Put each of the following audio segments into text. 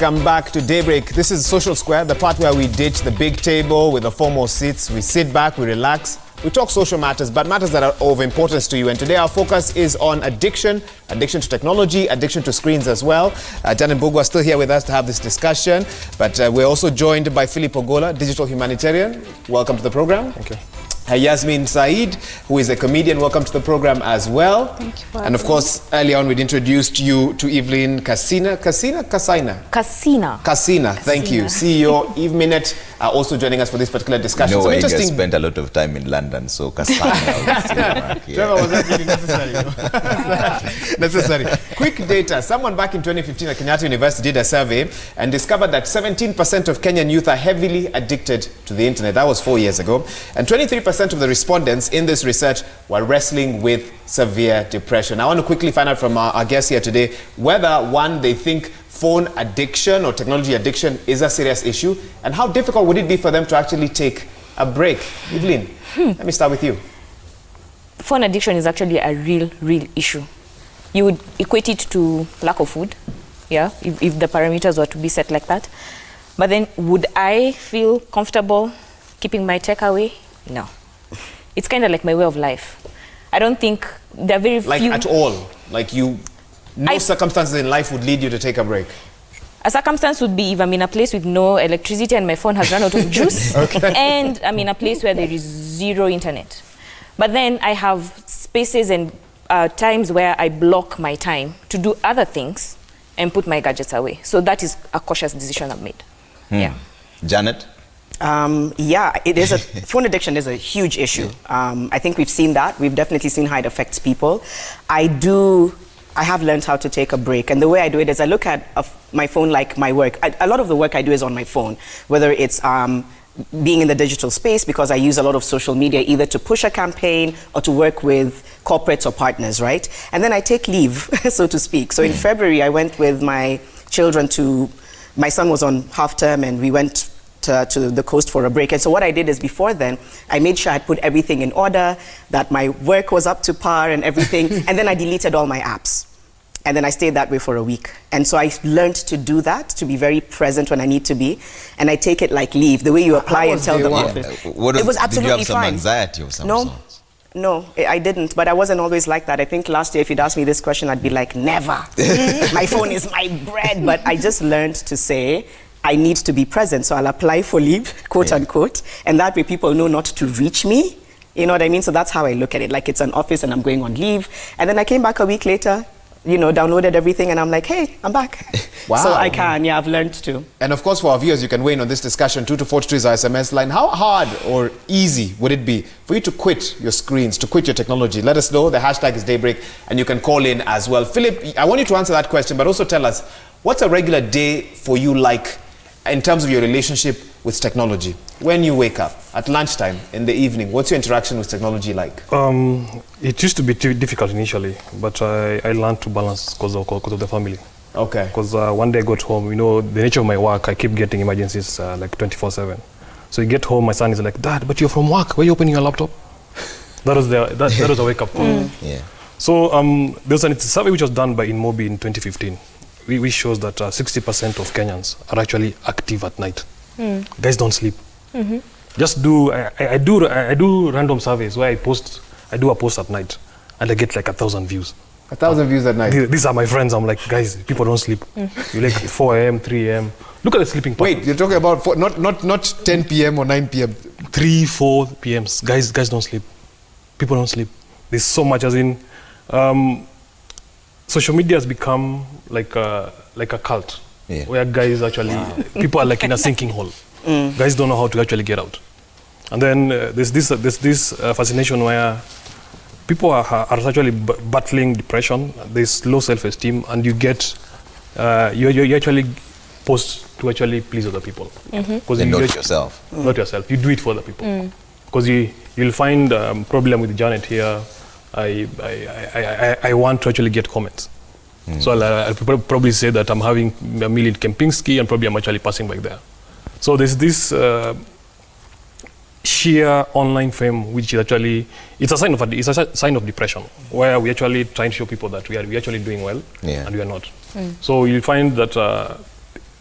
Welcome back to Daybreak. This is Social Square, the part where we ditch the big table with the foremost seats. We sit back, we relax, we talk social matters, but matters that are of importance to you. And today our focus is on addiction to technology, addiction to screens as well. Jan and Bogo are still here with us to have this discussion, but we're also joined by Philip Ogola, digital humanitarian. Welcome to the program. Thank you. Yasmin Said, who is a comedian. Welcome to the program as well. Thank you. And of course, earlier on, we'd introduced you to Evelyn Casina. Thank you. CEO Eve Minute are also joining us for this particular discussion. No, I just spent a lot of time in London, so Casina. Trevor, was that really necessary? Necessary. Quick data. Someone back in 2015 at Kenyatta University did a survey and discovered that 17% of Kenyan youth are heavily addicted to the internet. That was 4 years ago. And 23% of the respondents in this research were wrestling with severe depression. I want to quickly find out from our guests here today whether, one, they think phone addiction or technology addiction is a serious issue, and how difficult would it be for them to actually take a break. Evelyn, let me start with you. Phone addiction is actually a real issue. You would equate it to lack of food, yeah, if the parameters were to be set like that. But then would I feel comfortable keeping my tech away? No. It's kind of like my way of life. I don't think there are very few... Like at all? Like no circumstances in life would lead you to take a break? A circumstance would be if I'm in a place with no electricity and my phone has run out of juice. Okay. And I'm in a place where there is zero internet. But then I have spaces and times where I block my time to do other things and put my gadgets away. So that is a cautious decision I've made. Yeah. Janet? Yeah, it is phone addiction is a huge issue. I think we've seen that. We've definitely seen how it affects people. I have learned how to take a break. And the way I do it is I look at my phone like my work. A lot of the work I do is on my phone, whether it's being in the digital space because I use a lot of social media either to push a campaign or to work with corporates or partners, right? And then I take leave, so to speak. So in February, I went with my children my son was on half term and we went to the coast for a break. And so what I did is before then, I made sure I put everything in order, that my work was up to par and everything. And then I deleted all my apps. And then I stayed that way for a week. And so I learned to do that, to be very present when I need to be. And I take it like leave, the way you apply and tell the office. It was absolutely fine. Did you have some anxiety of some sort? No, I didn't, but I wasn't always like that. I think last year, if you'd asked me this question, I'd be like, never. My phone is my bread. But I just learned to say, I need to be present, so I'll apply for leave, quote unquote, and that way people know not to reach me. You know what I mean? So that's how I look at it, like it's an office and I'm going on leave. And then I came back a week later, downloaded everything and I'm like, hey, I'm back. Wow. So I've learned to. And of course, for our viewers, you can weigh in on this discussion. 2242 is our SMS line. How hard or easy would it be for you to quit your screens, to quit your technology? Let us know. The hashtag is Daybreak, and you can call in as well. Philip, I want you to answer that question, but also tell us, what's a regular day for you like in terms of your relationship with technology? When you wake up, at lunchtime, in the evening, what's your interaction with technology like? It used to be too difficult initially, but I learned to balance because of the family. Okay. Because one day I got home, the nature of my work, I keep getting emergencies like 24/7. So you get home, my son is like, Dad, but you're from work, why are you opening your laptop? That was a wake-up call. Yeah. So there was a survey which was done by Inmobi in 2015. Which shows that 60% of Kenyans are actually active at night. Guys don't sleep. Just I do random surveys where I do a post at night and I get like 1,000 views. 1,000 views at night? These are my friends. I'm like, guys, people don't sleep. You like 4 a.m., 3 a.m. Look at the sleeping pattern. Wait, you're talking about not 10 p.m. or 9 p.m. 3, 4 p.m.s. Guys don't sleep. People don't sleep. There's so much as in... social media has become like a cult, where guys actually, people are like in a sinking hole. Guys don't know how to actually get out. And then there's this fascination where people are actually battling depression. There's low self-esteem, and you get you actually post to actually please other people. And not yourself. Not yourself. You do it for other people. Because you'll find problem with Janet here. I want to actually get comments. So I'll probably say that I'm having a meal in Kempinski and probably I'm actually passing by there. So there's this sheer online fame, which is actually, it's a sign of depression, where we actually try and show people that we actually doing well and we are not. So you'll find that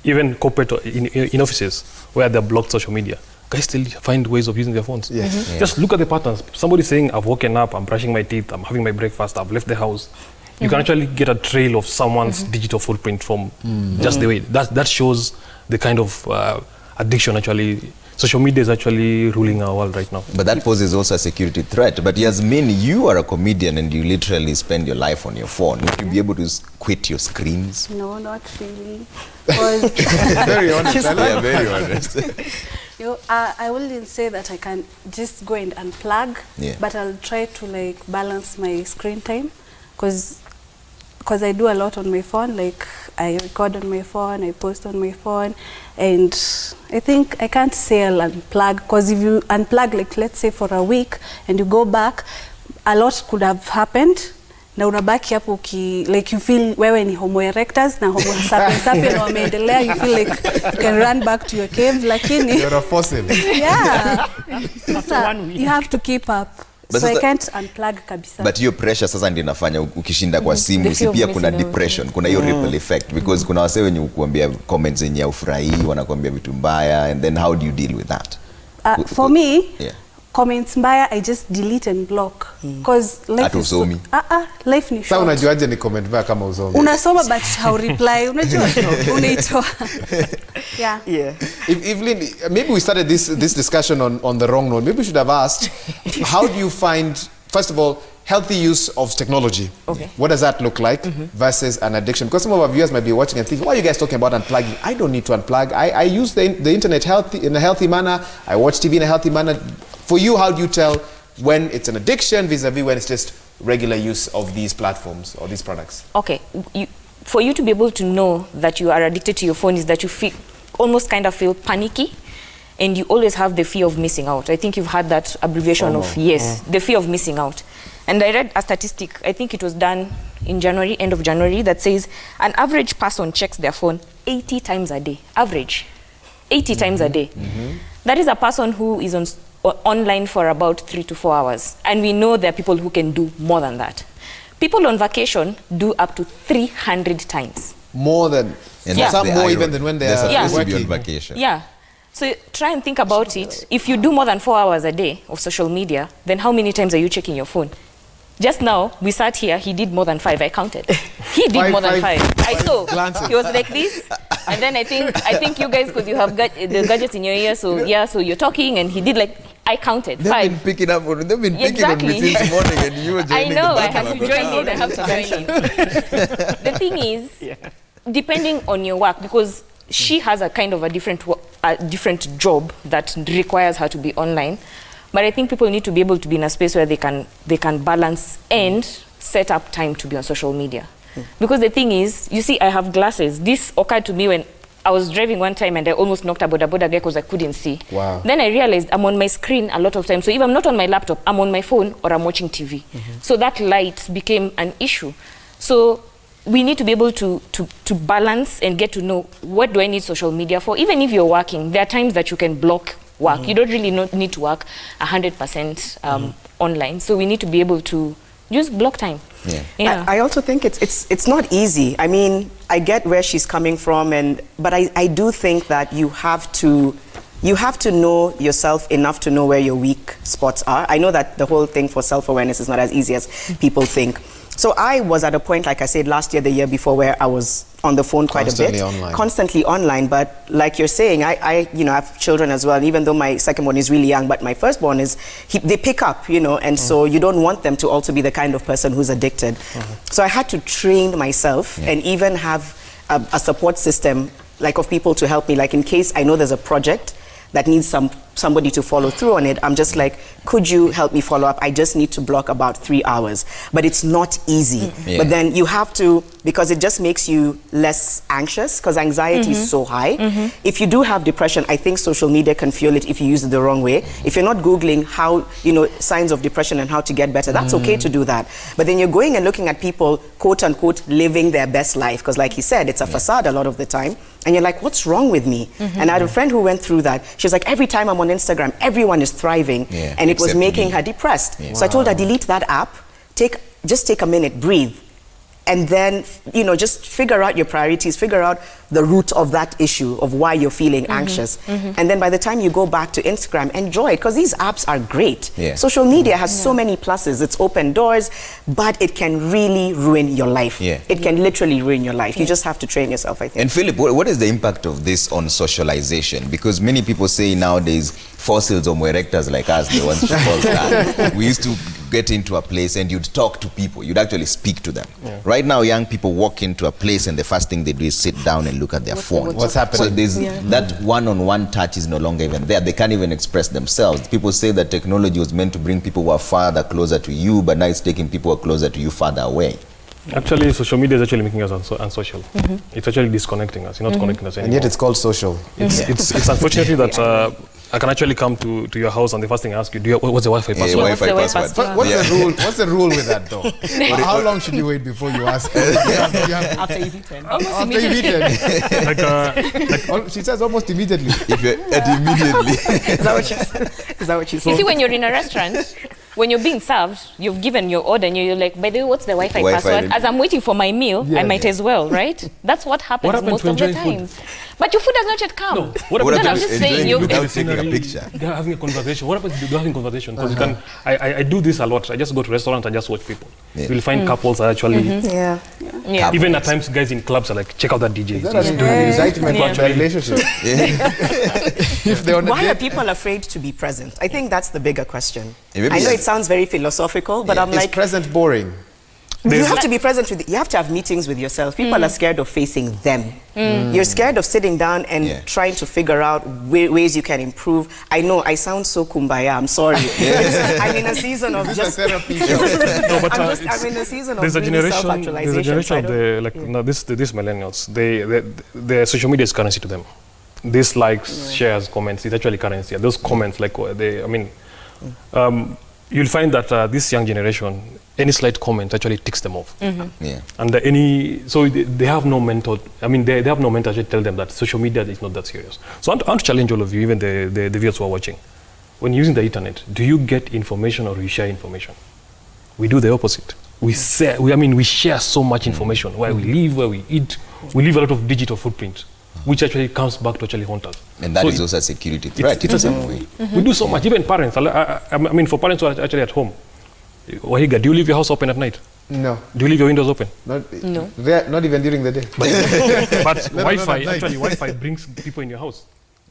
even corporate in offices where they're blocked social media, guys still find ways of using their phones. Yes. Mm-hmm. Just look at the patterns. Somebody saying, I've woken up, I'm brushing my teeth, I'm having my breakfast, I've left the house. You can actually get a trail of someone's digital footprint from just the way. That shows the kind of addiction actually. Social media is actually ruling our world right now. But that poses also a security threat. But Yasmin, you are a comedian and you literally spend your life on your phone. Would you be able to quit your screens? No, not really. Very honest. Yeah, very honest. I wouldn't say that I can just go and unplug, but I'll try to like balance my screen time because I do a lot on my phone. Like I record on my phone, I post on my phone, and I think I can't say I'll unplug because if you unplug, like let's say for a week and you go back, a lot could have happened. Na unabaki hapo like you feel wewe ni homo erectus na homo sapien wameendelea, you feel like you can run back to your cave, lakini you're a fossil. Yeah. Sasa, you have to keep up. But so I can't unplug kabisa. But hiyo pressure sasa ndio inafanya ukishinda kwa simu, si pia kuna depression, kuna hiyo ripple effect, because kuna wase wenye kuambia comments zenye ufurahi, wanakuambia vitu mbaya, and then how do you deal with that? For me, comments mbaya I just delete and block because life is life ni short. Sasa unajuaje ni comment mbaya kama usomi? Unasoma but how reply, unajua unaitoa. Yeah. Evelyn, maybe we started this discussion on the wrong note. Maybe we should have asked, how do you find, first of all, healthy use of technology? Okay. What does that look like versus an addiction? Because some of our viewers might be watching and thinking, why are you guys talking about unplugging? I don't need to unplug. I use the internet in a healthy manner. I watch TV in a healthy manner. For you, how do you tell when it's an addiction vis-a-vis when it's just regular use of these platforms or these products? Okay, for you to be able to know that you are addicted to your phone is that you almost kind of feel panicky, and you always have the fear of missing out. I think you've had that abbreviation of the fear of missing out. And I read a statistic, I think it was done in January, end of January, that says an average person checks their phone 80 times a day. Average. 80 times a day. That is a person who is online for about 3 to 4 hours. And we know there are people who can do more than that. People on vacation do up to 300 times. More than, some more even than when they are working. On vacation. Yeah. So try and think about it. If you do more than 4 hours a day of social media, then how many times are you checking your phone? Just now, we sat here, he did more than 5, I counted. He did more than 5. I saw. He was like this. And then I think you guys, because you have the gadgets in your ear, so you're talking, and he did like, I counted 5. They've been picking up on me since morning, and you were joining. I know, I have to join in. The thing is, depending on your work, because she has a kind of a different job that requires her to be online. But I think people need to be able to be in a space where they can balance and set up time to be on social media. Because the thing is, you see, I have glasses. This occurred to me when I was driving one time and I almost knocked a boda guy because I couldn't see. Wow. Then I realized I'm on my screen a lot of times. So if I'm not on my laptop, I'm on my phone or I'm watching TV. So that light became an issue. So we need to be able to balance and get to know, what do I need social media for? Even if you're working, there are times that you can block work. You don't really need to work 100% online. So we need to be able to use block time. I also think it's not easy. I mean, I get where she's coming from, but I do think that you have to know yourself enough to know where your weak spots are. I know that the whole thing for self-awareness is not as easy as people think. So I was at a point, like I said, last year, the year before, where I was on the phone quite a bit. Constantly online. But like you're saying, I have children as well. And even though my second one is really young, but my firstborn they pick up, and so you don't want them to also be the kind of person who's addicted. So I had to train myself and even have a support system, like of people to help me. Like in case I know there's a project that needs somebody to follow through on it, I'm just like, could you help me follow up? I just need to block about 3 hours. But it's not easy. But then you have to, because it just makes you less anxious, because anxiety is so high. If you do have depression, I think social media can fuel it if you use it the wrong way. If you're not Googling how, signs of depression and how to get better, that's okay to do that. But then you're going and looking at people, quote unquote, living their best life, because like he said, it's a facade a lot of the time. And you're like, what's wrong with me? And I had a friend who went through that. She was like, every time I'm on Instagram, everyone is thriving. And it was making her depressed. So I told her, delete that app, just take a minute, breathe. and then, you know, just figure out your priorities, figure out the root of that issue of why you're feeling anxious. And then by the time you go back to Instagram, enjoy it, because these apps are great. Social media has so many pluses. It's open doors, but it can really ruin your life. It can literally ruin your life. You just have to train yourself, I think. And Philip, what is the impact of this on socialization? Because many people say nowadays, fossils or erectors like us, the ones who call that, we used to get into a place and you'd talk to people, you'd actually speak to them. Right now, young people walk into a place and the first thing they do is sit down and look at their phone. What's happening? So there's that one-on-one touch is no longer even there. They can't even express themselves. People say that technology was meant to bring people who are farther closer to you, but now it's taking people who are closer to you farther away. Actually, social media is actually making us unsocial. It's actually disconnecting us. It's not connecting us anymore. And yet it's called social. It's unfortunately that I can actually come to your house and the first thing I ask you, what's the Wi-Fi password? What's the Wi-Fi password? What's the rule with that though? How long should you wait before you ask? After you've eaten. After you've eaten. She says almost immediately. If you're immediately. Is that what you said? You see, when you're in a restaurant, when you're being served, you've given your order and you're like, by the way, what's the Wi-Fi password? As I'm waiting for my meal, I might as well, right? That's what happens most of the time. But your food has not yet come. No. What about I'm just saying, you're taking a picture? They're having a conversation. What about having a conversation? Because you can, I do this a lot. I just go to restaurants and just watch people. You'll find couples are actually, even at times guys in clubs are like, check out that DJ. Is that an indictment on their relationship? If they're on a Why date? are people afraid to be present? I think that's the bigger question. I know it sounds very philosophical, but I'm Is like, present boring? you have to be present with, you have to have meetings with yourself. People are scared of facing them. You're scared of sitting down and trying to figure out ways you can improve. I know I sound so kumbaya, I'm sorry. I'm in a season of just therapy. I'm in a season of really self-actualization. There's a generation of the, like, now this millennials, the social media is currency to them. This likes, shares, comments, it's actually currency. And those comments, like, you'll find that this young generation, any slight comment actually ticks them off. And so they have no mentor. I mean, they have no mentor to tell them that social media is not that serious. So I want to challenge all of you, even the viewers who are watching. When using the internet, do you get information or you share information? We do the opposite. We share so much information, where we live, where we eat. We leave a lot of digital footprint, which actually comes back to actually haunt us. And that is also a security threat. It's the same way. We do so much. Even parents, I mean, for parents who are actually at home, Wahiga, do you leave your house open at night? No. Do you leave your windows open? No. Not even during the day. But Wi-Fi brings people in your house.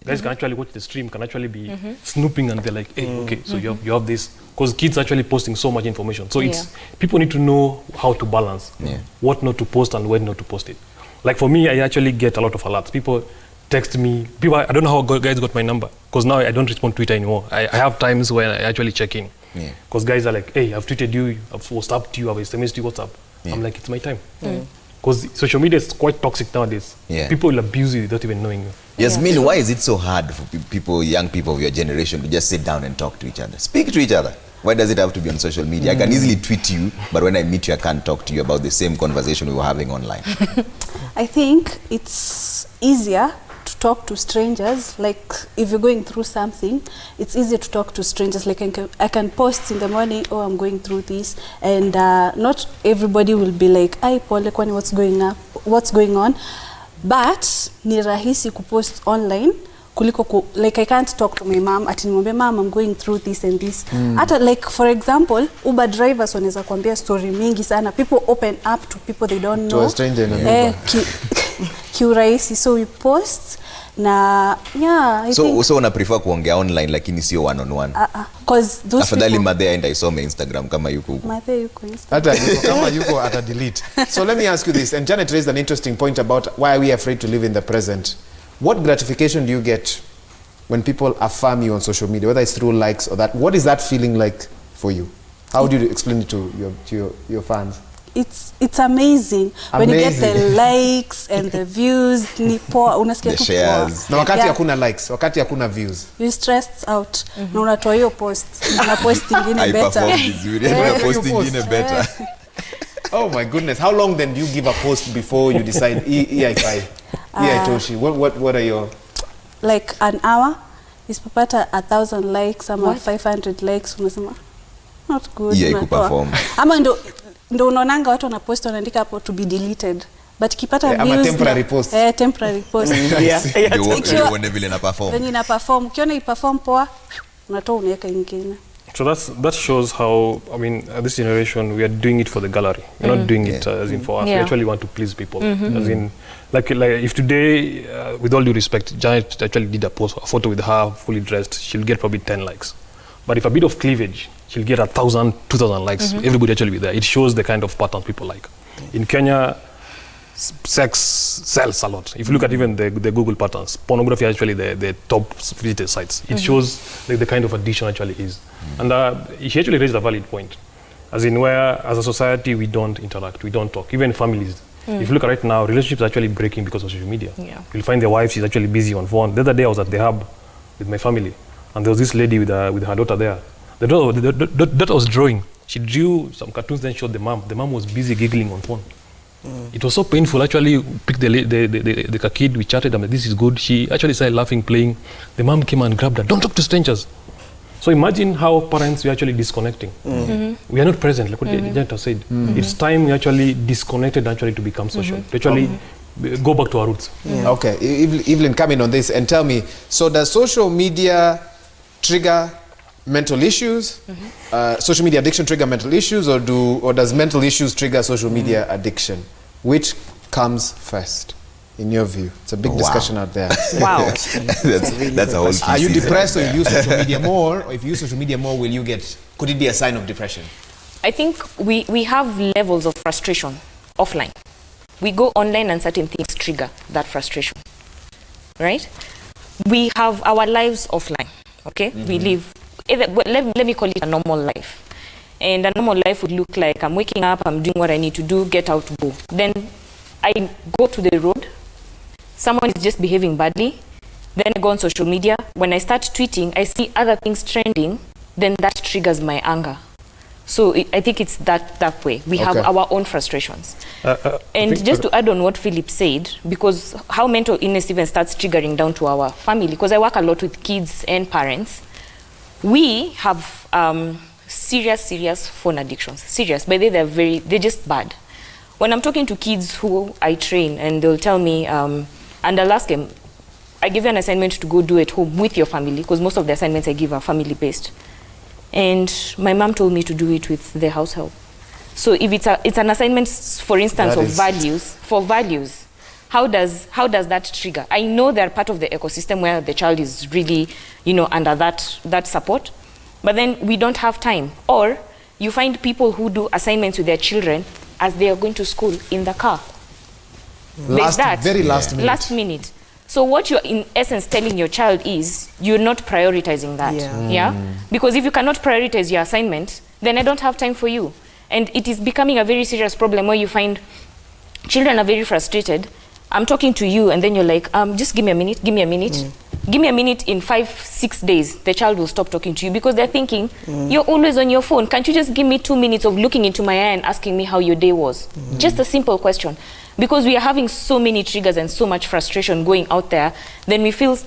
Guys can actually watch the stream, can actually be snooping, and they're like, hey, okay, so you have this. Because kids are actually posting so much information. So people need to know how to balance what not to post and when not to post it. Like for me, I actually get a lot of alerts. People text me. I don't know how guys got my number, because now I don't respond to Twitter anymore. I have times when I actually check in. Because guys are like, hey, I've tweeted you, I've WhatsApped you, I've SMS'd you, what's up? I'm like, it's my time. Because social media is quite toxic nowadays. People will abuse you without even knowing you. Yasmin, why is it so hard for people, young people of your generation, to just sit down and talk to each other? Speak to each other. Why does it have to be on social media? I can easily tweet you, but when I meet you, I can't talk to you about the same conversation we were having online. I think it's easier to talk to strangers. Like if you're going through something, it's easier to talk to strangers. Like I can post in the morning, oh, I'm going through this, and not everybody will be like, "Ay, Pole, kwani what's going on?" But ni rahisi kupost online kuliko like I can't talk to my mom ati nimwambie mom I'm going through this and this. Hata like for example, Uber drivers wanaweza kuambia story mingi sana. People open up to people they don't know. To a stranger in an Uber. Kiurahisi, so we post na I think so una prefer kuongea online lakini sio one on one. Cause those afadhali Madhe aenda isome Instagram kama yuko huko. Madhe yuko Instagram. Hata yuko kama yuko ata delete. So let me ask you this, and Janet raised an interesting point about why are we afraid to live in the present. What gratification do you get when people affirm you on social media, whether it's through likes or that? What is that feeling like for you? How do you explain it to your fans? It's amazing when you get the likes and the views. Ni poa, unasikia the shares. Na wakati hakuna likes, wakati hakuna views, you stressed out. Na unatoa hiyo post, una post ingine better. Una post ingine better. Oh my goodness. How long then do you give a post before you decide EI5? Toshi, what are your... Like an hour, isipopata 1,000 likes ama 500 likes, unasema not good. Yeah, kuperform. Ama ndo ndo unaonanga watu wanapost wanaandika hapo to be deleted. But kipata views ama temporary post. Temporary post. Uone vile na perform. Venye na perform. Ukiona i-perform poa, unatoa unaweka ingine. So that shows how, I mean, this generation, we are doing it for the gallery. We're not doing it as in for us. We actually want to please people. As in, like if today, with all due respect, Janet actually did a post, a photo with her fully dressed, she'll get probably 10 likes. But if a bit of cleavage, she'll get 1,000, 2,000 likes. Everybody actually be there. It shows the kind of pattern people like. In Kenya, sex sells a lot. If you look at even the Google patterns, pornography actually the top visited sites. It shows like the kind of addiction actually is. And she actually raised a valid point. As in where, as a society, we don't interact, we don't talk. Even families. If you look at right now, relationships are actually breaking because of social media. You'll find the wife, she's actually busy on phone. The other day I was at the hub with my family. And there was this lady with her daughter there. The daughter was drawing. She drew some cartoons, then showed the mom. The mom was busy giggling on phone. It was so painful. Actually, picked the kid, we chatted, I'm like, this is good. She actually started laughing, playing. The mom came and grabbed her. Don't talk to strangers. So imagine how parents are actually disconnecting. We are not present, like what Janet said. It's time we actually disconnected actually to become social. To actually go back to our roots. Okay, Evelyn, come in on this and tell me, so does social media trigger mental issues? Social media addiction trigger mental issues, or does mental issues trigger social media addiction? Which comes first, in your view? It's a big discussion out there. Wow. that's a whole piece. Are you depressed or you use social media more? Or if you use social media more, could it be a sign of depression? I think we have levels of frustration offline. We go online and certain things trigger that frustration, right? We have our lives offline, okay? We live, let me call it a normal life. And a normal life would look like I'm waking up, I'm doing what I need to do, get out, go. Then I go to the road, someone is just behaving badly, then I go on social media. When I start tweeting, I see other things trending, then that triggers my anger. So I think it's that way. We have our own frustrations. And just to add on what Philip said, because how mental illness even starts triggering down to our family, because I work a lot with kids and parents, we have serious phone addictions. Serious, but they're just bad. When I'm talking to kids who I train, and they'll tell me, and I'll ask them, I give you an assignment to go do at home with your family, because most of the assignments I give are family-based. And my mom told me to do it with the house help. So if it's an assignment, for instance, of values, how does that trigger? I know they're part of the ecosystem where the child is really, under that support, but then we don't have time. Or you find people who do assignments with their children as they are going to school in the car. Very last minute. Last minute. So what you're in essence telling your child is you're not prioritizing that. Because if you cannot prioritize your assignment, then I don't have time for you. And it is becoming a very serious problem where you find children are very frustrated. I'm talking to you and then you're like, just give me a minute. Give me a minute. In 5-6 days, the child will stop talking to you because they're thinking, you're always on your phone. Can't you just give me 2 minutes of looking into my eye and asking me how your day was? Just a simple question. Because we are having so many triggers and so much frustration going out there, then we feel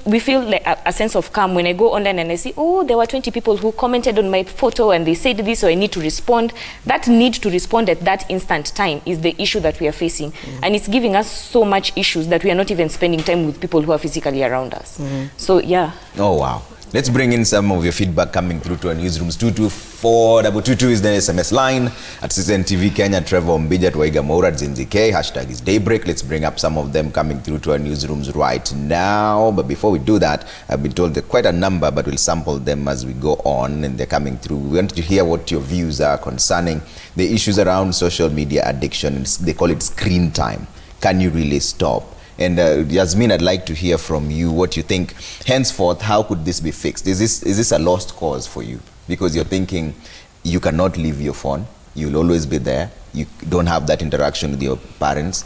like a sense of calm when I go online and I see, oh, there were 20 people who commented on my photo and they said this, so I need to respond. That need to respond at that instant time is the issue that we are facing. And it's giving us so much issues that we are not even spending time with people who are physically around us. So, yeah. Oh, wow. Let's bring in some of your feedback coming through to our newsrooms. 22422 is the SMS line. At Citizen TV Kenya, Trevor Mbija, Twaiga Moura, Zinzi K. Hashtag is Daybreak. Let's bring up some of them coming through to our newsrooms right now. But before we do that, I've been told there are quite a number, but we'll sample them as we go on, and they're coming through. We want to hear what your views are concerning the issues around social media addiction. They call it screen time. Can you really stop? And Yasmin, I'd like to hear from you what you think. Henceforth, how could this be fixed? Is this a lost cause for you? Because you're thinking you cannot leave your phone. You'll always be there. You don't have that interaction with your parents.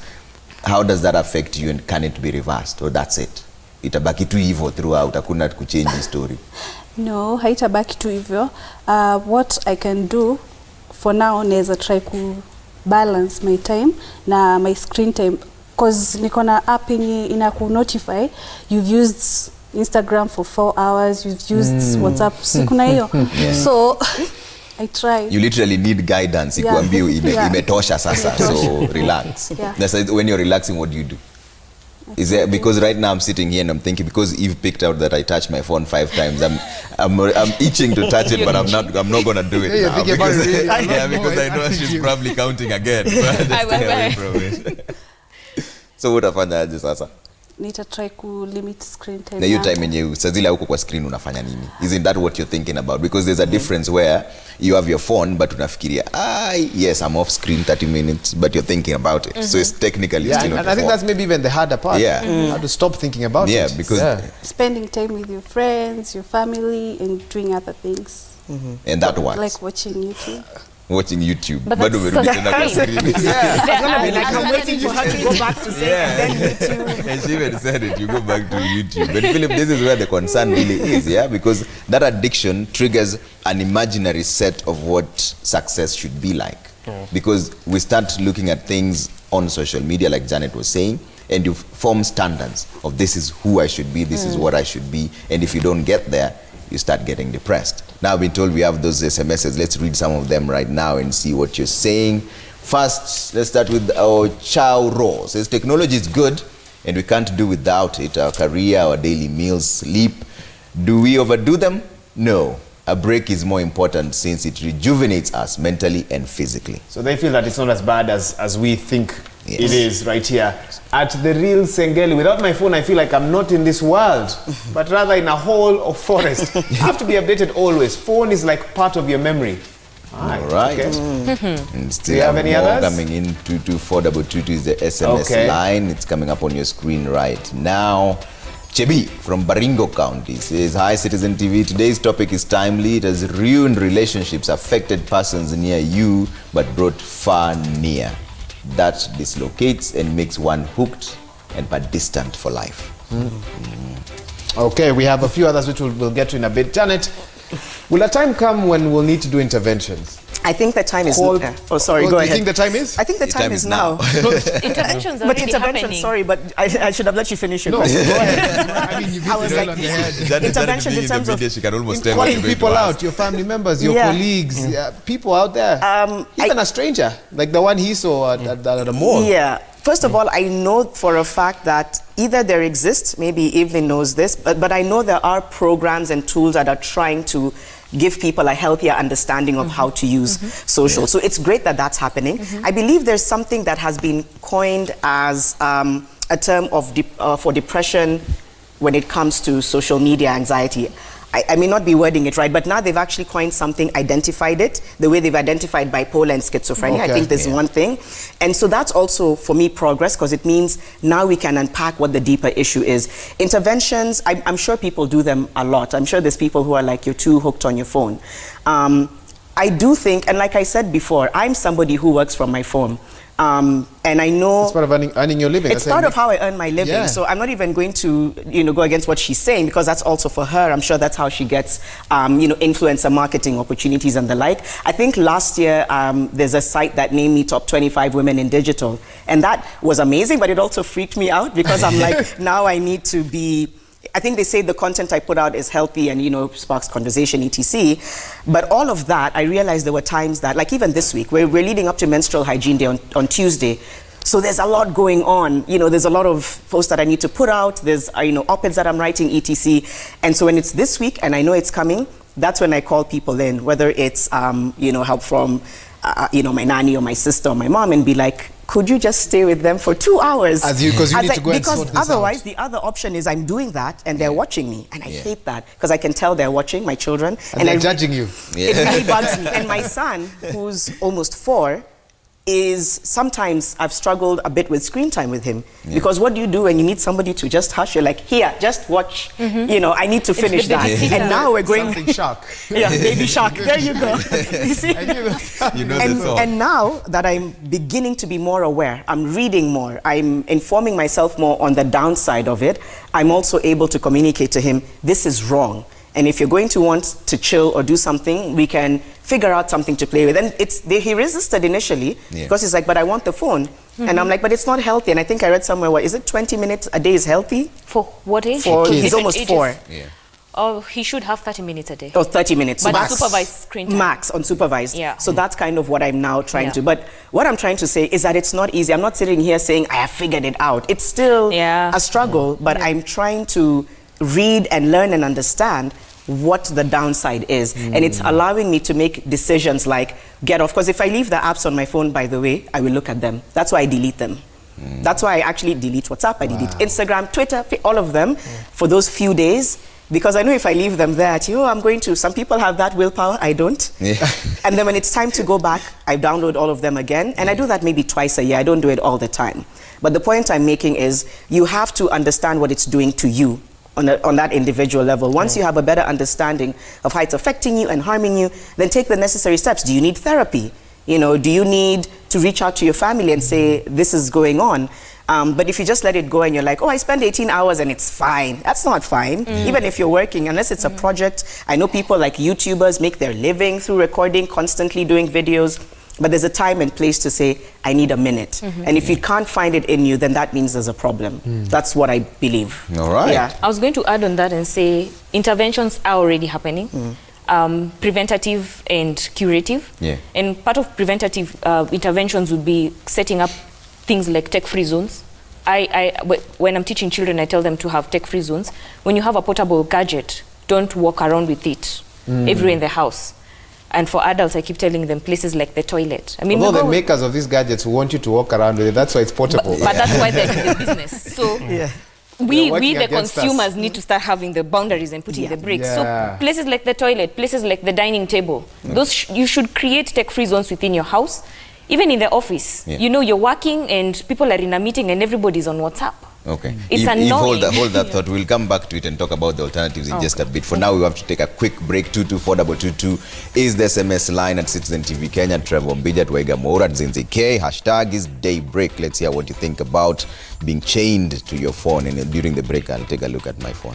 How does that affect you, and can it be reversed? Or that's it? Itabaki tu hivyo throughout, hakuna kuchange the story. No, haitabaki tu hivyo. What I can do for now is try to balance my time na my screen time. Because niko na app inaku notify you've used Instagram for 4 hours, you've used WhatsApp, si kuna hiyo. So I try. You literally need guidance. Yeah. Ikuambie Yeah. imetosha sasa, so relax. Yeah. That's why when you're relaxing, what do you do? Is there, because right now I'm sitting here and I'm thinking, because Eve picked out that I touched my phone 5 times, I'm itching to touch it, but I'm not gonna do it now because, because I know she's probably counting again. So I just stay away from it. So utafanya aje sasa? Nitatry ku limit screen time. Na hiyo time yenye saa zile huko kwa screen unafanya nini? Isn't that what you're thinking about? Because there's a difference where you have your phone but unafikiria, yes, I'm off screen 30 minutes, but you're thinking about it. So it's technically still on and I think that's maybe even the harder part. Yeah. How to stop thinking about it. Yeah, because spending time with your friends, your family, and doing other things. and that works. Like watching YouTube. Watching YouTube. But Bado that's umerudi tena kwa screen. I'm waiting for her to go back to say and then YouTube. And she even said it, you go back to YouTube. But Philip, this is where the concern really is, yeah? Because that addiction triggers an imaginary set of what success should be like. Because we start looking at things on social media, like Janet was saying, and you form standards of this is who I should be, this is what I should be, and if you don't get there, you start getting depressed. Now I've been told we have those SMSs. Let's read some of them right now and see what you're saying. First, let's start with our Chow Ro. Says technology is good and we can't do without it. Our career, our daily meals, sleep. Do we overdo them? No. A break is more important since it rejuvenates us mentally and physically. So they feel that it's not as bad as we think it is right here. At the real Sengeli, without my phone, I feel like I'm not in this world, but rather in a hole of forest. I have to be updated always. Phone is like part of your memory. All right. Okay. And still Do you have any more others? coming in. 22422 is the SMS line. It's coming up on your screen right now. Chebi from Baringo County says, hi Citizen TV, today's topic is timely. It has ruined relationships, affected persons near you, but brought far near. That dislocates and makes one hooked and but distant for life. Okay, we have a few others which we'll get to in a bit. Janet, will a time come when we'll need to do interventions? I think the time is Go go ahead. ahead. Do you think the time is? I think the time is now. Interventions are But already intervention, happening. sorry, but I should have let you finish your question. Go ahead. I mean, you I was like, intervention in terms of she can almost in tell what calling you're going people to out, ask. your family members, your Yeah. colleagues, people out there, even a stranger, like the one he saw at the mall. Yeah. First of all, I know for a fact that either there exists, maybe Evelyn knows this, but I know there are programs and tools that are trying to give people a healthier understanding of how to use social. So it's great that that's happening. I believe there's something that has been coined as a term of for depression when it comes to social media anxiety. I may not be wording it right, but now they've actually coined something, identified it, the way they've identified bipolar and schizophrenia. I think there's one thing. And so that's also, for me, progress, because it means now we can unpack what the deeper issue is. Interventions, I'm sure people do them a lot. I'm sure there's people who are like, you're too hooked on your phone. I do think, and like I said before, I'm somebody who works from my phone. And I know It's part of earning your living. it's part of how I earn my living. Yeah. So I'm not even going to, go against what she's saying, because that's also for her. I'm sure that's how she gets, influencer marketing opportunities and the like. I think last year there's a site that named me top 25 women in digital, and that was amazing. But it also freaked me out because I'm like, now I need to be. I think they say the content I put out is healthy and, sparks conversation, etc. But all of that, I realized there were times that, like even this week, we're leading up to Menstrual Hygiene Day on Tuesday. So there's a lot going on. There's a lot of posts that I need to put out. There's, op-eds that I'm writing, etc. And so when it's this week and I know it's coming, that's when I call people in, whether it's, help from, my nanny or my sister or my mom, and be like, could you just stay with them for 2 hours? Because you need to go and sort Because this otherwise, out. the other option is I'm doing that and they're watching me. And I hate that because I can tell they're watching, my children. And they're judging you. It really bugs me. And my son, who's almost 4, is sometimes I've struggled a bit with screen time with him. Because what do you do when you need somebody to just hush? You're like, here, just watch. I need to finish that. And now we're going... Something shark. Yeah, baby shark. There you go. You see? And now that I'm beginning to be more aware, I'm reading more, I'm informing myself more on the downside of it, I'm also able to communicate to him, this is wrong. And if you're going to want to chill or do something, we can figure out something to play with. And he resisted initially because he's like, but I want the phone. And I'm like, but it's not healthy. And I think I read somewhere, is it 20 minutes a day is healthy? For what age? He's almost 4. Yeah. Oh, he should have 30 minutes a day. Oh, 30 minutes. But max, supervised screen time. Max, unsupervised. Yeah. So that's kind of what I'm now trying to. But what I'm trying to say is that it's not easy. I'm not sitting here saying I have figured it out. It's still a struggle, but I'm trying to read and learn and understand what the downside is. And it's allowing me to make decisions like get off. Because if I leave the apps on my phone, by the way, I will look at them. That's why I delete them. That's why I actually delete WhatsApp, I delete Instagram, Twitter, all of them for those few days. Because I know if I leave them there, I'm going to, some people have that willpower, I don't. And then when it's time to go back, I download all of them again. And I do that maybe twice a year, I don't do it all the time. But the point I'm making is you have to understand what it's doing to you on that individual level. Once you have a better understanding of how it's affecting you and harming you, then take the necessary steps. Do you need therapy? You know, do you need to reach out to your family and say, this is going on? But if you just let it go and you're like, oh, I spend 18 hours and it's fine. That's not fine. Even if you're working, unless it's a project. I know people like YouTubers make their living through recording, constantly doing videos. But there's a time and place to say, I need a minute. And if you can't find it in you, then that means there's a problem. That's what I believe. All right. Yeah. I was going to add on that and say interventions are already happening. Preventative and curative. And part of preventative interventions would be setting up things like tech-free zones. When I'm teaching children, I tell them to have tech-free zones. When you have a portable gadget, don't walk around with it everywhere in the house. And for adults, I keep telling them places like the toilet. I mean, although the makers of these gadgets want you to walk around with it, that's why it's portable. But that's why they're in the business. So we the consumers, need to start having the boundaries and putting the brakes. So places like the toilet, places like the dining table, those you should create tech-free zones within your house. Even in the office, you know, you're working and people are in a meeting and everybody's on WhatsApp. Okay. It's annoying. Hold that thought. We'll come back to it and talk about the alternatives in just a bit. For now, we have to take a quick break. 22422 is the SMS line at Citizen TV Kenya. Trevor Mbija, Twaiga Moura, Zinzi K. Hashtag is Daybreak. Let's hear what you think about being chained to your phone. And during the break, I'll take a look at my phone.